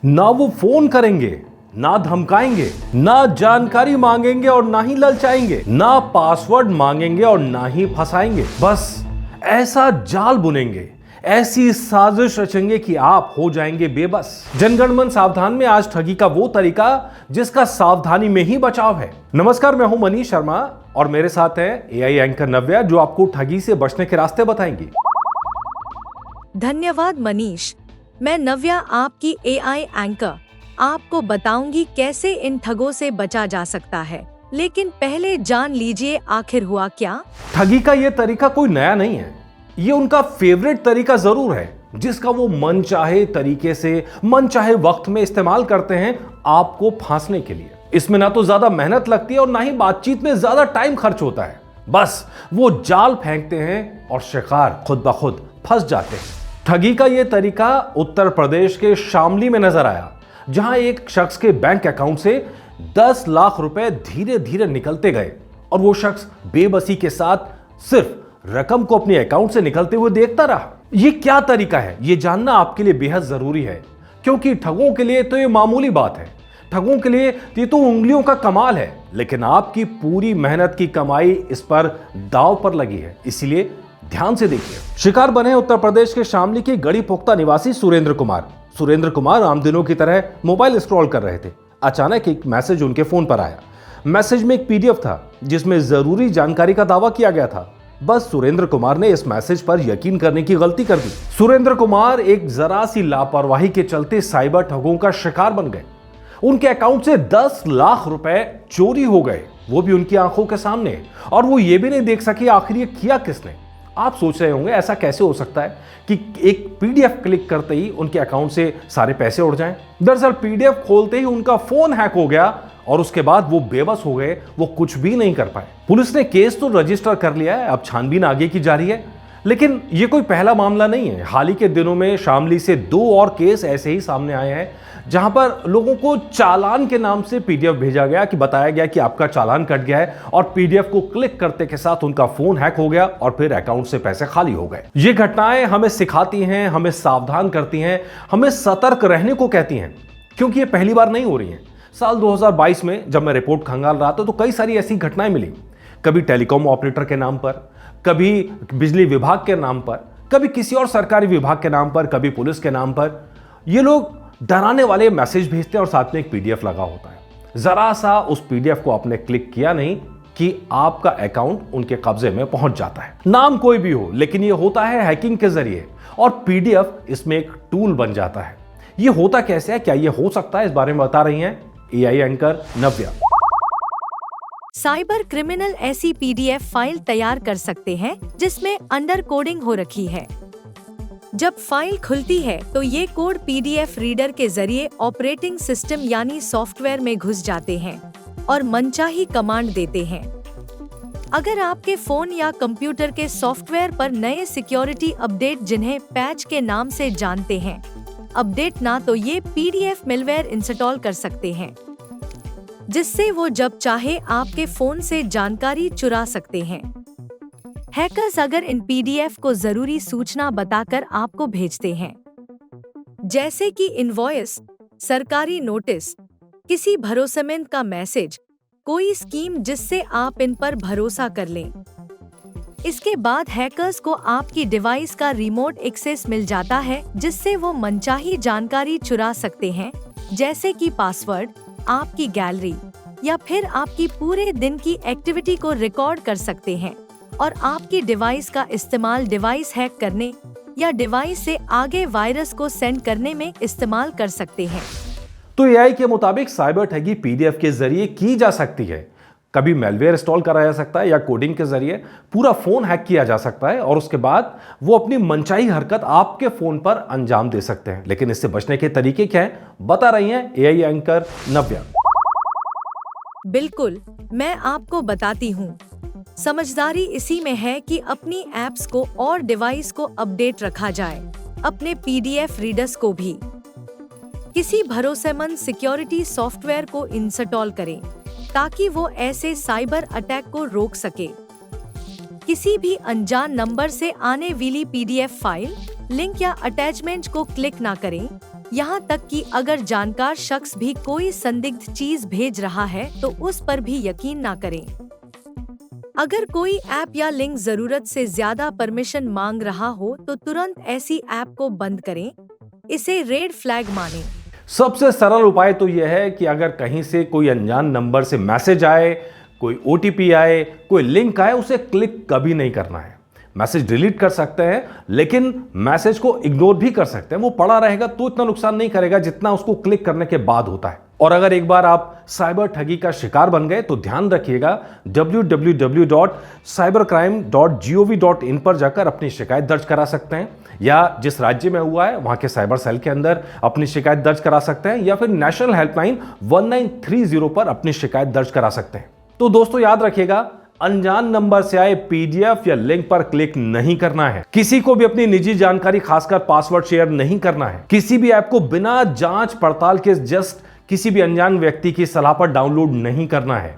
ना वो फोन करेंगे, ना धमकाएंगे, ना जानकारी मांगेंगे और ना ही ललचाएंगे, ना पासवर्ड मांगेंगे और ना ही फंसाएंगे। बस ऐसा जाल बुनेंगे, ऐसी साजिश रचेंगे कि आप हो जाएंगे बेबस। जनगण मन सावधान में आज ठगी का वो तरीका जिसका सावधानी में ही बचाव है। नमस्कार, मैं हूं मनीष शर्मा और मेरे साथ है एआई एंकर नव्या, जो आपको ठगी से बचने के रास्ते बताएंगी। धन्यवाद मनीष। मैं नव्या, आपकी एआई एंकर, आपको बताऊंगी कैसे इन ठगों से बचा जा सकता है। लेकिन पहले जान लीजिए आखिर हुआ क्या। ठगी का ये तरीका कोई नया नहीं है, ये उनका फेवरेट तरीका जरूर है जिसका वो मन चाहे तरीके से मन चाहे वक्त में इस्तेमाल करते हैं आपको फांसने के लिए। इसमें ना तो ज्यादा मेहनत लगती है और ना ही बातचीत में ज्यादा टाइम खर्च होता है। बस वो जाल फेंकते हैं और शिकार खुद ब खुद फंस जाते हैं। ठगी का ये तरीका उत्तर प्रदेश के शामली में नजर आया, जहां एक शख्स के बैंक अकाउंट से 10 लाख रुपए धीरे धीरे निकलते गए और वो शख्स बेबसी के साथ सिर्फ रकम को अपने अकाउंट से निकलते हुए देखता रहा। ये क्या तरीका है, ये जानना आपके लिए बेहद जरूरी है, क्योंकि ठगों के लिए तो ये मामूली बात है। ठगों के लिए ये तो उंगलियों का कमाल है, लेकिन आपकी पूरी मेहनत की कमाई इस पर दांव पर लगी है, इसीलिए ध्यान से देखिए। शिकार बने उत्तर प्रदेश के शामली के गड़ी पुख्ता निवासी सुरेंद्र कुमार। सुरेंद्र कुमार आम दिनों की तरह मोबाइल स्क्रॉल कर रहे थे। अचानक एक मैसेज उनके फोन पर आया। मैसेज में एक पीडीएफ था जिसमें जरूरी जानकारी का दावा किया गया था। बस सुरेंद्र कुमार ने इस मैसेज पर यकीन करने की गलती कर दी। सुरेंद्र कुमार एक जरा सी लापरवाही के चलते साइबर ठगों का शिकार बन गए। उनके अकाउंट से 10 लाख रुपए चोरी हो गए, वो भी उनकी आंखों के सामने, और वो ये भी नहीं देख सके आखिर ये किया किसने। आप सोच रहे होंगे ऐसा कैसे हो सकता है कि एक पीडीएफ क्लिक करते ही उनके अकाउंट से सारे पैसे उड़ जाएं। दरअसल पीडीएफ खोलते ही उनका फोन हैक हो गया और उसके बाद वो बेबस हो गए, वो कुछ भी नहीं कर पाए। पुलिस ने केस तो रजिस्टर कर लिया है, अब छानबीन आगे की जारी है। लेकिन ये कोई पहला मामला नहीं है। हाल ही के दिनों में शामली से 2 और केस ऐसे ही सामने आए हैं, जहां पर लोगों को चालान के नाम से पीडीएफ भेजा गया कि बताया गया कि आपका चालान कट गया है, और पीडीएफ को क्लिक करते के साथ उनका फोन हैक हो गया और फिर अकाउंट से पैसे खाली हो गए। ये घटनाएं हमें सिखाती हैं, हमें सावधान करती हैं, हमें सतर्क रहने को कहती हैं, क्योंकि ये पहली बार नहीं हो रही हैं। साल 2022 में जब मैं रिपोर्ट खंगाल रहा था तो कई सारी ऐसी घटनाएं मिली। कभी टेलीकॉम ऑपरेटर के नाम पर, कभी बिजली विभाग के नाम पर, कभी किसी और सरकारी विभाग के नाम पर, कभी पुलिस के नाम पर। ये लोग डराने वाले मैसेज भेजते हैं और साथ में एक पीडीएफ लगा होता है। जरा सा उस पीडीएफ को आपने क्लिक किया नहीं कि आपका अकाउंट उनके कब्जे में पहुंच जाता है। नाम कोई भी हो, लेकिन यह होता है हैकिंग के जरिए, और पीडीएफ इसमें एक टूल बन जाता है। यह होता कैसे है, क्या यह हो सकता है, इस बारे में बता रही हैं एआई एंकर नव्या। साइबर क्रिमिनल ऐसी पीडीएफ फाइल तैयार कर सकते हैं जिसमें अंडर कोडिंग हो रखी है। जब फाइल खुलती है तो ये कोड पीडीएफ रीडर के जरिए ऑपरेटिंग सिस्टम यानी सॉफ्टवेयर में घुस जाते हैं और मनचाही कमांड देते हैं। अगर आपके फोन या कंप्यूटर के सॉफ्टवेयर पर नए सिक्योरिटी अपडेट, जिन्हें पैच के नाम से जानते हैं, अपडेट ना तो ये पीडीएफ मिलवेयर इंस्टॉल कर सकते हैं, जिससे वो जब चाहे आपके फोन से जानकारी चुरा सकते हैं। हैकर्स अगर इन पीडीएफ को जरूरी सूचना बताकर आपको भेजते हैं, जैसे कि इनवॉइस, सरकारी नोटिस, किसी भरोसेमंद का मैसेज, कोई स्कीम जिससे आप इन पर भरोसा कर लें। इसके बाद हैकर्स को आपकी डिवाइस का रिमोट एक्सेस मिल जाता है, जिससे वो मनचाही जानकारी चुरा सकते हैं, जैसे कि पासवर्ड, आपकी गैलरी या फिर आपकी पूरे दिन की एक्टिविटी को रिकॉर्ड कर सकते हैं और आपकी डिवाइस का इस्तेमाल डिवाइस हैक करने या डिवाइस से आगे वायरस को सेंड करने में इस्तेमाल कर सकते हैं। तो एआई के मुताबिक साइबर ठगी पीडीएफ के जरिए की जा सकती है। कभी मेलवेयर इंस्टॉल कराया जा सकता है या कोडिंग के जरिए पूरा फोन हैक किया जा सकता है, और उसके बाद वो अपनी मनचाही हरकत आपके फोन पर अंजाम दे सकते हैं। लेकिन इससे बचने के तरीके क्या हैं, बता रही हैं एआई एंकर नव्या। बिल्कुल, मैं आपको बताती हूँ। समझदारी इसी में है कि अपनी ऐप्स को और डिवाइस को अपडेट रखा जाए, अपने पीडीएफ रीडर्स को भी। किसी भरोसेमंद सिक्योरिटी सॉफ्टवेयर को इंस्टॉल करें ताकि वो ऐसे साइबर अटैक को रोक सके। किसी भी अनजान नंबर से आने वाली पीडीएफ फाइल, लिंक या अटैचमेंट को क्लिक ना करें यहाँ तक कि अगर जानकार शख्स भी कोई संदिग्ध चीज भेज रहा है तो उस पर भी यकीन ना करें। अगर कोई ऐप या लिंक जरूरत से ज्यादा परमिशन मांग रहा हो तो तुरंत ऐसी ऐप को बंद करें। इसे रेड फ्लैग मानें। सबसे सरल उपाय तो यह है कि अगर कहीं से कोई अनजान नंबर से मैसेज आए, कोई ओटीपी आए, कोई लिंक आए, उसे क्लिक कभी नहीं करना है। मैसेज डिलीट कर सकते हैं, लेकिन मैसेज को इग्नोर भी कर सकते हैं। वो पड़ा रहेगा तो इतना नुकसान नहीं करेगा जितना उसको क्लिक करने के बाद होता है। और अगर एक बार आप साइबर ठगी का शिकार बन गए तो ध्यान रखिएगा, www.cybercrime.gov.in पर जाकर अपनी शिकायत दर्ज करा सकते हैं, या जिस राज्य में हुआ है वहां के साइबर सेल के अंदर अपनी शिकायत दर्ज करा सकते हैं, या फिर नेशनल हेल्पलाइन 1930 पर अपनी शिकायत दर्ज करा सकते हैं। तो दोस्तों याद रखिएगा, अनजान नंबर से आए पीडीएफ या लिंक पर क्लिक नहीं करना है। किसी को भी अपनी निजी जानकारी खासकर पासवर्ड शेयर नहीं करना है। किसी भी ऐप को बिना जांच पड़ताल के जस्ट किसी भी अनजान व्यक्ति की सलाह पर डाउनलोड नहीं करना है।